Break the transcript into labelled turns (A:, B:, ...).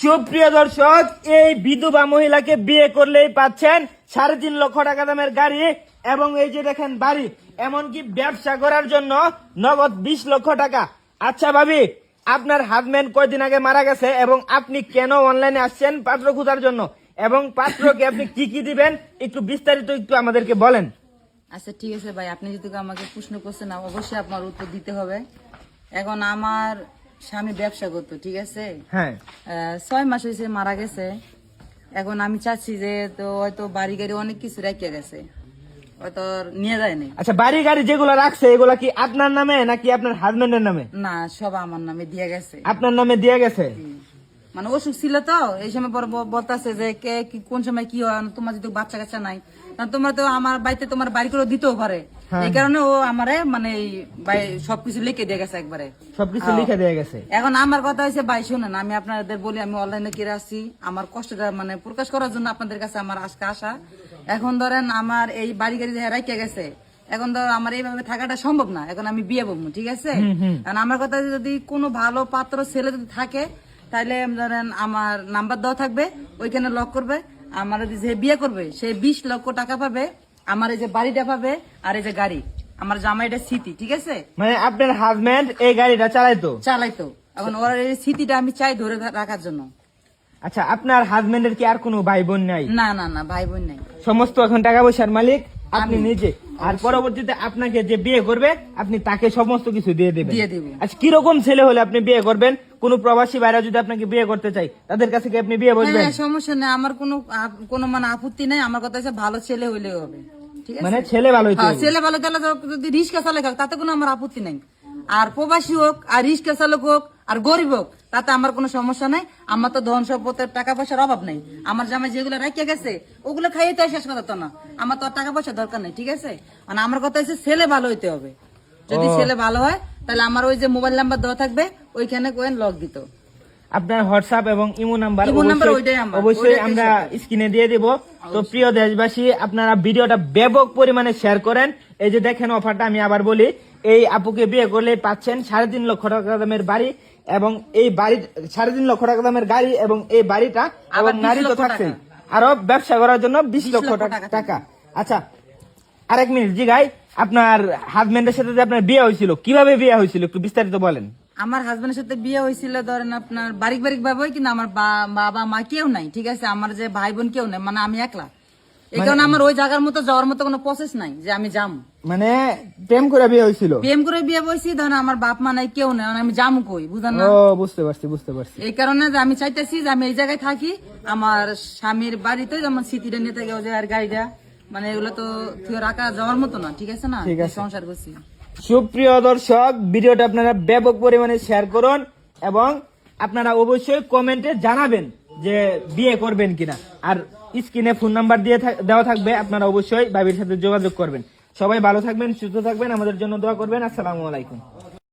A: সুপ্রিয় দর্শক, এই বিধবা মহিলাকে বিয়ে করলেই পাচ্ছেন 3.5 লক্ষ টাকা দামের গাড়ি এবং এই যে দেখেন বাড়ি, এমনকি ব্যবসা করার জন্য নগদ 20 লক্ষ টাকা। আচ্ছা ভাবি, আপনার হাজবেন্ড কয়দিন আগে মারা গেছে এবং আপনি কেন অনলাইনে আসছেন পাত্র খোঁজার জন্য, এবং পাত্রকে আপনি কি কি দিবেন একটু বিস্তারিত একটু আমাদেরকে বলেন।
B: আচ্ছা ঠিক আছে ভাই, আপনি যদি আমাকে প্রশ্ন করছেন অবশ্যই আপনার উত্তর দিতে হবে। এখন আমার স্বামী ব্যবসা করতো, ঠিক আছে,
A: হ্যাঁ
B: 6 মাস হয়েছে মারা গেছে। এখন আমি চাচ্ছি যে তো হয়তো বাড়ি গাড়ি অনেক কিছু রেখে গেছে, হয়তো নিয়ে যায়নি।
A: আচ্ছা, বাড়ি গাড়ি যেগুলো রাখছে এগুলা কি আপনার নামে নাকি আপনার হাজবেন্ডের নামে?
B: না, সব আমার নামে দিয়ে গেছে।
A: আপনার নামে দিয়ে গেছে?
B: মানে অসুখ ছিল তো, এই সময় পরে বলতেছে যে কে কোন সময় কি হয়, তোমার যদি বাচ্চা কাচ্চা নাই, তোমার তো আমার বাড়িতে তোমার বাড়ি করে দিতেও পারে। এই কারণে ও আমারে মানে সবকিছু লিখে দিয়ে গেছে, একবারে
A: সবকিছু লিখে দিয়ে গেছে।
B: এখন আমার কথা হচ্ছে ভাই শুনেন, আমি আপনাদের বলি, আমি অনলাইনে কিনে আসছি, আমার কষ্টটা মানে প্রকাশ করার জন্য আপনাদের কাছে আমার আজকে আসা। এখন ধরেন আমার এই বাড়ি গাড়ি রাইখে গেছে, এখন ধর আমার এইভাবে থাকাটা সম্ভব না, এখন আমি বিয়ে বলবো, ঠিক আছে। কারণ আমার কথা যদি কোনো ভালো পাত্র ছেলে যদি থাকে, তাহলে ধরেন আমার নাম্বার দেওয়া থাকবে, ওইখানে লক করবে, আমার যে বিয়ে করবে সে 20 লক্ষ টাকা পাবে, আমার এই যে বাড়িটা পাবে, আর এই যে গাড়ি, আমার জামাইটা স্মৃতি, ঠিক আছে।
A: মানে আপনার হাজবেন্ড এই গাড়িটা চালাইতো?
B: এখন ওর এই স্মৃতিটা আমি চাই ধরে রাখার জন্য।
A: আচ্ছা, আপনার হাজবেন্ডের কি আর কোনো ভাই বোন নাই?
B: না না না, ভাই বোন নাই।
A: সমস্ত এখন টাকা পয়সার মালিক আপনি নিজে, আর পরবর্তীতে আপনাকে যে বিয়ে করবে আপনি তাকে সমস্ত কিছু দিয়ে দেবেন। আচ্ছা, কিরকম ছেলে হলে আপনি বিয়ে করবেন? কোন প্রবাসী ভাইরা যদি আপনাকে বিয়ে করতে চাই তাদের কাছে কি আপনি বিয়ে বসবেন?
B: হ্যাঁ, সমস্যা নেই, আমার কোনো মানে আপত্তি নাই। আমার কথা হচ্ছে ভালো ছেলে হইলে হবে, ঠিক আছে।
A: মানে ছেলে ভালো হইতে হবে।
B: ছেলে ভালো তাহলে যদি রিস্কা চালক হোক তাতে কোনো আমার আপত্তি নাই, আর প্রবাসী হোক আর রিস্কা চালক হোক আর গরিব হোক তাতে আমার কোনো সমস্যা নাই। আমার তো ধন সম্পদের টাকা পয়সার অভাব নাই। আমার জামাই যেগুলো রাখিয়ে গেছে ওগুলো খাইয়ে তো শেষ কথা তো না, আমার তো আর টাকা পয়সা দরকার নেই, ঠিক আছে। মানে আমার কথা হচ্ছে ছেলে ভালো হইতে হবে। যদি ছেলে ভালো হয় তাহলে আমার ওই যে মোবাইল নাম্বার দেওয়া থাকবে, ওইখানে কোয়েন লক দিত।
A: আপনার হোয়াটসঅ্যাপ এবং ইমো নাম্বার
B: অবশ্যই
A: অবশ্যই আমরা স্ক্রিনে দিয়ে দেব। তো প্রিয় দেশবাসী, আপনারা ভিডিওটা ব্যাপক পরিমাণে শেয়ার করেন। এই যে দেখেন অফারটা আমি আবার বলি, এই আপুকে বিয়ে করলে পাচ্ছেন 3.5 লক্ষ টাকা দামের বাড়ি এবং এই বাড়ি 3.5 লক্ষ টাকা দামের গাড়ি এবং এই বাড়িটা এবং নারী তো থাকছে, আরো ব্যবসা করার জন্য 20 লক্ষ টাকা। আচ্ছা, আরেক মিনিট জি গাই, আপনার হাজবেন্ডের সাথে যে আপনার বিয়ে হয়েছিল, কিভাবে বিয়ে হয়েছিল একটু বিস্তারিত বলেন।
B: আমার হাজবেন্ডের সাথে বিয়ে হয়েছিল ধরেন আপনার বাড়িক ভাবে, কিন্তু আমার বাবা মা কেউ নাই, ঠিক আছে। আমার যে ভাই বোন কেউ নাই, মানে আমি একলা। এই কারণে আমার ওই জায়গার মতো যাওয়ার মতো কোনো প্রসেস নাই যে আমি যাম।
A: মানে প্রেম করে বিয়ে হয়েছিল?
B: প্রেম করে বিয়ে বসছি, ধরেন আমার বাপ মা নাই, কেউ নাই, আমি যামু কই, বুঝেন না?
A: বুঝতে পারছি।
B: এই কারণে যে আমি চাইতেছি যে আমি এই জায়গায় থাকি, আমার স্বামীর বাড়িতে আমার স্মৃতিটা নিয়ে থাকে, আর গাড়িটা মানে এগুলো তো রাখা যাওয়ার মতো না, ঠিক আছে না, সংসার করছি।
A: সুপ্রিয় দর্শক, ভিডিওটা আপনারা ব্যাপক পরিমাণে শেয়ার করুন এবং আপনারা অবশ্যই কমেন্টে জানাবেন যে বিয়ে করবেন কিনা, আর স্ক্রিনে ফোন নাম্বার দিয়ে দেওয়া থাকবে, আপনারা অবশ্যই ভাবির সাথে যোগাযোগ করবেন। সবাই ভালো থাকবেন, সুস্থ থাকবেন, আমাদের জন্য দোয়া করবেন। আসসালামু আলাইকুম।